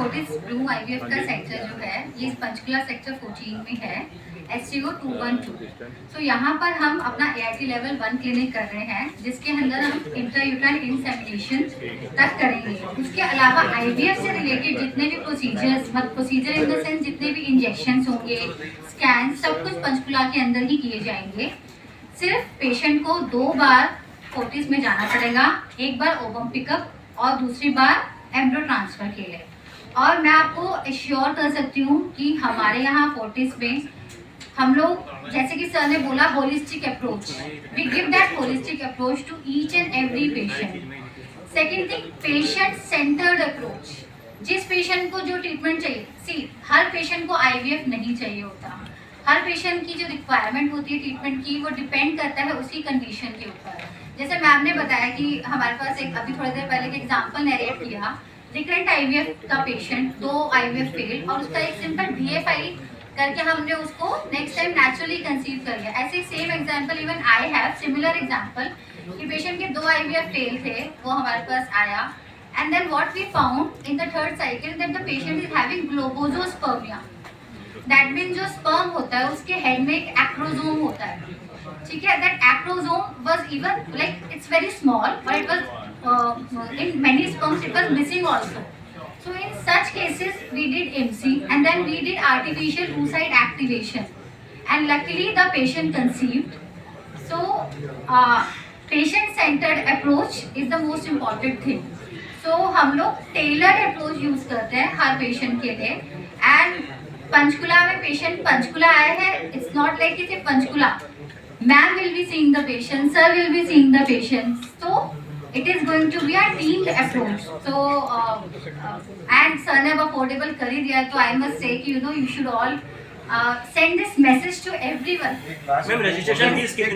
Fortis Bloom IVF का sector जो है ये पंचकुला सेक्टर 14 में है, SCO 212। तो यहाँ पर हम अपना AIT लेवल 1 क्लिनिक कर रहे हैं, जिसके अंदर हम इंट्रायूट्राइन इंसेमिनेशन तक करेंगे। उसके अलावा IVF से रिलेटेड जितने भी procedures, procedure in the sense जितने भी इंजेक्शन होंगे, स्कैन, सब कुछ पंचकुला के अंदर ही किए जाएंगे। सिर्फ पेशेंट को 2 बार फोर्टिस में जाना पड़ेगा, एक बार ओवम पिकअप और दूसरी बार एम्ब्रो ट्रांसफर के लिए। और मैं आपको एश्योर कर सकती हूँ कि हमारे यहाँ फोर्टिस में हम लोग, जैसे कि सर ने बोला, holistic approach, we give that holistic approach to each and every patient. Second thing, patient centred approach. जिस पेशेंट को जो ट्रीटमेंट चाहिए, हर पेशेंट को IVF नहीं चाहिए होता। हर पेशेंट की जो रिक्वायरमेंट होती है ट्रीटमेंट की, वो डिपेंड करता है उसकी कंडीशन के ऊपर। जैसे मैम ने बताया कि हमारे पास एक अभी थोड़ी देर पहले एक एग्जांपल नरेट किया, रिकरेंट IVF का पेशेंट, 2 IVF फेल और उसका एक सिंपल DFI करके हमने उसको नेक्स्ट टाइम नेचुरली कंसीव कर लिया। ऐसे same example even I have similar example कि पेशेंट के 2 IVF फेल थे, वो हमारे पास आया, and then what we found in the third cycle that the patient is having globozoospermia. That mean जो स्पर्म होता है उसके हेड में एक एक्रोजोम होता है, ठीक है। That acrosome was even like it's very small, but it was in many sperms it was missing also. So in such cases we did MC and then we did artificial oocyte activation and luckily the patient conceived. So patient centered approach is the most important thing. So हम लोग tailored approach use करते हैं हर patient के लिए। and Panchkula में patient Panchkula आए हैं, it's not like it's a Panchkula, ma'am will be seeing the patient, sir will be seeing the patient, so it is going to be a teamed approach. So and sir ने अब affordable कर ही दिया है, तो I must say कि you should all send this message to everyone. Ma'am registration fees कितनी